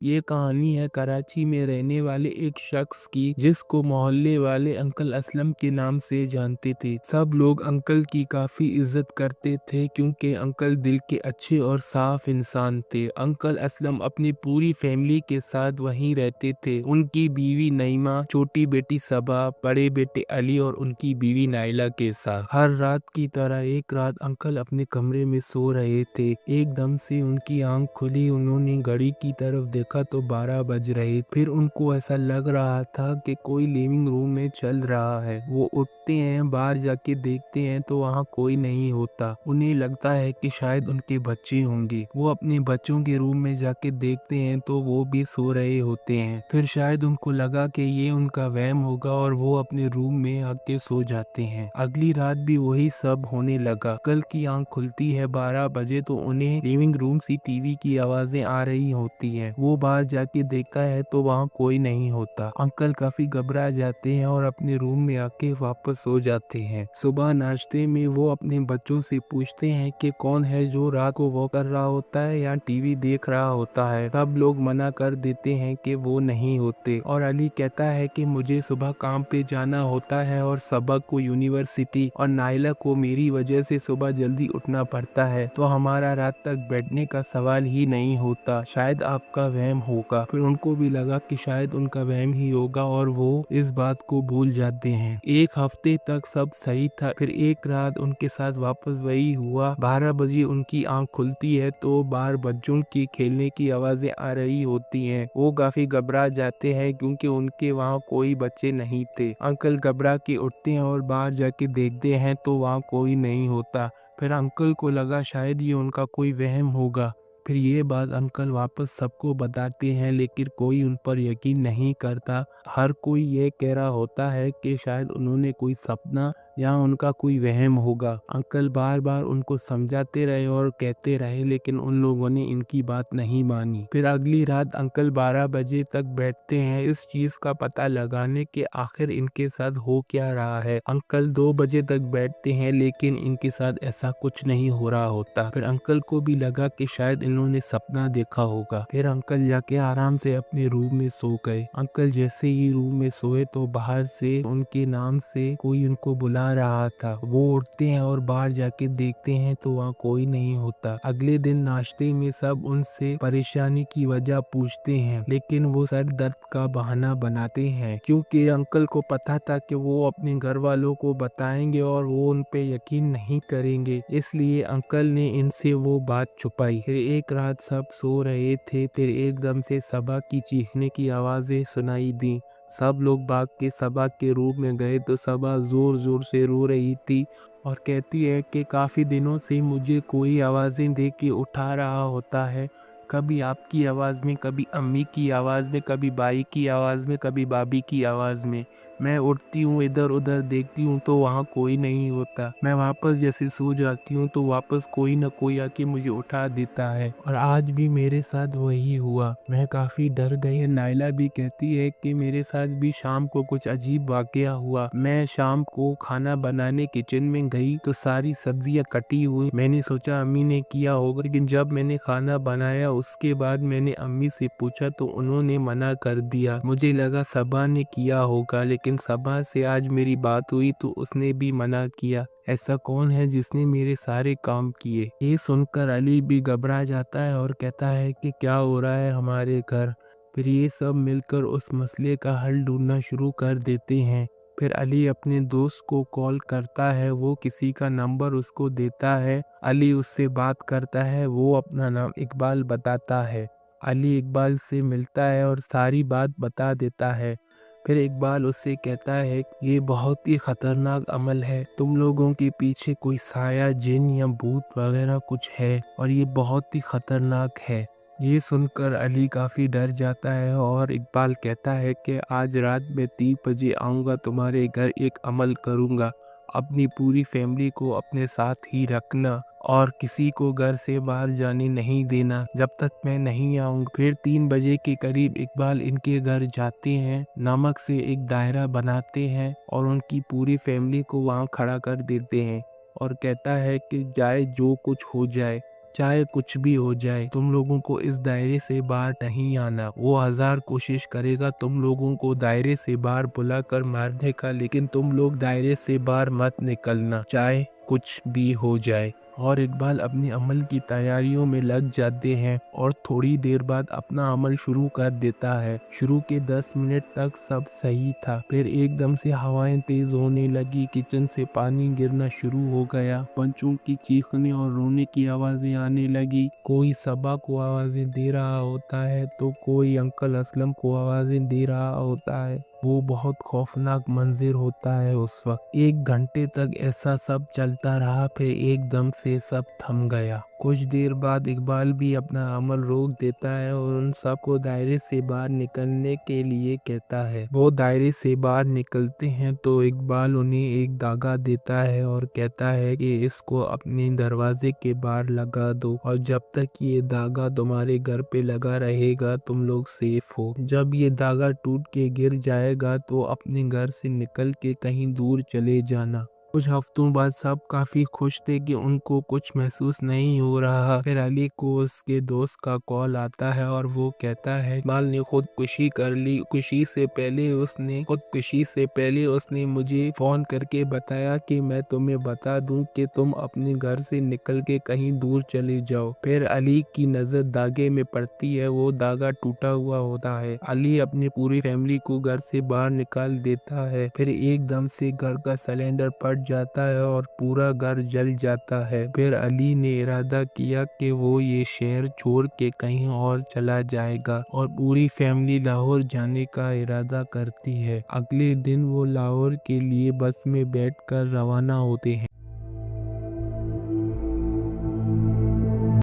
ये कहानी है कराची में रहने वाले एक शख्स की, जिसको मोहल्ले वाले अंकल असलम के नाम से जानते थे। सब लोग अंकल की काफ़ी इज्जत करते थे क्योंकि अंकल दिल के अच्छे और साफ इंसान थे। अंकल असलम अपनी पूरी फैमिली के साथ वहीं रहते थे। उनकी बीवी नईमा, छोटी बेटी सबा, बड़े बेटे अली और उनकी बीवी नाइला के साथ। हर रात की तरह एक रात अंकल अपने कमरे में सो रहे थे। एकदम से उनकी आंख खुली। उन्होंने घड़ी की तरफ देखा तो 12 बज रहे। फिर उनको ऐसा लग रहा था कि कोई लिविंग रूम में चल रहा है। वो उठते हैं, बाहर जाके देखते हैं तो वहाँ कोई नहीं होता। उन्हें लगता है कि शायद उनके बच्चे होंगे। वो अपने बच्चों के रूम में जाके देखते हैं तो वो भी सो रहे होते हैं। फिर शायद उनको लगा कि ये उनका वहम होगा और वो अपने रूम में आके सो जाते हैं। अगली रात भी वही सब होने लगा। कल की आंख खुलती है 12 बजे तो उन्हें लिविंग रूम से टीवी की आवाजें आ रही होती हैं। वो बाहर जाके देखता है तो वहाँ कोई नहीं होता। अंकल काफी घबरा जाते हैं और अपने रूम में आके वापस सो जाते हैं। सुबह नाश्ते में वो अपने बच्चों से पूछते हैं कि कौन है जो रात को वॉक कर रहा होता है या टीवी देख रहा होता है। सब लोग मना कर देते हैं कि वो नहीं होते और अली कहता है कि मुझे सुबह काम पे जाना होता है और सबक को यूनिवर्सिटी और नाइला को मेरी वजह से सुबह जल्दी उठना पड़ता है, तो हमारा रात तक बैठने का सवाल ही नहीं होता। शायद आपका वहम होगा। फिर उनको भी लगा कि शायद उनका वहम ही होगा और वो इस बात को भूल जाते हैं। एक हफ्ते तक सब सही था। फिर एक रात उनके साथ वापस वही हुआ। 12 बजे उनकी आंख खुलती है तो बाहर बच्चों की खेलने की आवाजें आ रही होती हैं। वो काफी घबरा जाते हैं क्योंकि उनके वहाँ कोई बच्चे नहीं थे। अंकल घबरा के उठते हैं और बाहर जाके देखते हैं तो वहाँ कोई नहीं होता। फिर अंकल को लगा शायद ये उनका कोई वहम होगा। फिर ये बात अंकल वापस सबको बताते हैं लेकिन कोई उन पर यकीन नहीं करता। हर कोई ये कह रहा होता है कि शायद उन्होंने कोई सपना या उनका कोई वहम होगा। अंकल बार बार उनको समझाते रहे और कहते रहे लेकिन उन लोगों ने इनकी बात नहीं मानी। फिर अगली रात अंकल 12 बजे तक बैठते हैं इस चीज का पता लगाने के आखिर इनके साथ हो क्या रहा है। अंकल 2 बजे तक बैठते हैं लेकिन इनके साथ ऐसा कुछ नहीं हो रहा होता। फिर अंकल को भी लगा कि शायद इन्होंने सपना देखा होगा। फिर अंकल जाके आराम से अपने रूम में सो गए। अंकल जैसे ही रूम में सोए तो बाहर से उनके नाम से कोई उनको बुला रहा था। वो उठते हैं और बाहर जाके देखते हैं तो वहाँ कोई नहीं होता। अगले दिन नाश्ते में सब उनसे परेशानी की वजह पूछते हैं लेकिन वो सर दर्द का बहाना बनाते हैं क्योंकि अंकल को पता था कि वो अपने घर वालों को बताएंगे और वो उन पे यकीन नहीं करेंगे, इसलिए अंकल ने इनसे वो बात छुपाई। फिर एक रात सब सो रहे थे। फिर एकदम से सबा की चीखने की आवाजें सुनाई दी। सब लोग भाग के सबा के रूम में गए तो सबा जोर जोर से रो रही थी और कहती है कि काफ़ी दिनों से मुझे कोई आवाज़ें दे के उठा रहा होता है। कभी आपकी आवाज़ में, कभी अम्मी की आवाज़ में, कभी भाई की आवाज़ में, कभी भाभी की आवाज़ में। मैं उठती हूँ, इधर उधर देखती हूँ तो वहाँ कोई नहीं होता। मैं वापस जैसे सो जाती हूँ तो वापस कोई ना कोई आके मुझे उठा देता है और आज भी मेरे साथ वही हुआ। मैं काफ़ी डर गई। नाइला भी कहती है कि मेरे साथ भी शाम को कुछ अजीब वाकया हुआ। मैं शाम को खाना बनाने किचन में गई तो सारी सब्जियां कटी हुई। मैंने सोचा अम्मी ने किया होगा, लेकिन जब मैंने खाना बनाया उसके बाद मैंने अम्मी से पूछा तो उन्होंने मना कर दिया। मुझे लगा सबा ने किया होगा, लेकिन सबा से आज मेरी बात हुई तो उसने भी मना किया। ऐसा कौन है जिसने मेरे सारे काम किए? ये सुनकर अली भी घबरा जाता है और कहता है कि क्या हो रहा है हमारे घर। फिर ये सब मिलकर उस मसले का हल ढूंढना शुरू कर देते हैं। फिर अली अपने दोस्त को कॉल करता है। वो किसी का नंबर उसको देता है। अली उससे बात करता है। वो अपना नाम इकबाल बताता है। अली इकबाल से मिलता है और सारी बात बता देता है। फिर इकबाल उससे कहता है ये बहुत ही खतरनाक अमल है। तुम लोगों के पीछे कोई साया, जिन या भूत वगैरह कुछ है और ये बहुत ही खतरनाक है। ये सुनकर अली काफ़ी डर जाता है और इकबाल कहता है कि आज रात में 3 बजे आऊँगा तुम्हारे घर, एक अमल करूँगा। अपनी पूरी फैमिली को अपने साथ ही रखना और किसी को घर से बाहर जाने नहीं देना जब तक मैं नहीं आऊँगा। फिर 3 बजे के करीब इकबाल इनके घर जाते हैं, नमक से एक दायरा बनाते हैं और उनकी पूरी फैमिली को वहाँ खड़ा कर देते हैं और कहता है कि जाए जो कुछ हो जाए, चाहे कुछ भी हो जाए तुम लोगों को इस दायरे से बाहर नहीं आना। वो 1000 कोशिश करेगा तुम लोगों को दायरे से बाहर बुलाकर मारने का, लेकिन तुम लोग दायरे से बाहर मत निकलना, चाहे कुछ भी हो जाए। और इकबाल अपने अमल की तैयारियों में लग जाते हैं और थोड़ी देर बाद अपना अमल शुरू कर देता है। शुरू के 10 मिनट तक सब सही था, फिर एकदम से हवाएं तेज होने लगी, किचन से पानी गिरना शुरू हो गया, बच्चों की चीखने और रोने की आवाजें आने लगी। कोई सबा को आवाजें दे रहा होता है तो कोई अंकल असलम को आवाजें दे रहा होता है। वो बहुत खौफनाक मंजिर होता है उस वक्त। 1 घंटे तक ऐसा सब चलता रहा, फिर एकदम से सब थम गया। कुछ देर बाद इकबाल भी अपना अमल रोक देता है और उन सबको दायरे से बाहर निकलने के लिए कहता है। वो दायरे से बाहर निकलते हैं तो इकबाल उन्हें एक धागा देता है और कहता है कि इसको अपने दरवाजे के बाहर लगा दो और जब तक ये धागा तुम्हारे घर पे लगा रहेगा तुम लोग सेफ हो। जब ये धागा टूट के गिर जाएगा तो अपने घर से निकल के कहीं दूर चले जाना। कुछ हफ्तों बाद सब काफी खुश थे कि उनको कुछ महसूस नहीं हो रहा। फिर अली को उसके दोस्त का कॉल आता है और वो कहता है इकबाल ने खुदकुशी कर ली। खुदकुशी से पहले उसने मुझे फोन करके बताया कि मैं तुम्हें बता दूं कि तुम अपने घर से निकल के कहीं दूर चले जाओ। फिर अली की नजर धागे में पड़ती है, वो धागा टूटा हुआ होता है। अली अपनी पूरी फैमिली को घर से बाहर निकाल देता है। फिर एकदम से घर का सिलेंडर फट जाता है और पूरा घर जल जाता है। फिर अली ने इरादा किया कि वो ये शहर छोड़ के कहीं और चला जाएगा और पूरी फैमिली लाहौर जाने का इरादा करती है। अगले दिन वो लाहौर के लिए बस में बैठकर रवाना होते हैं।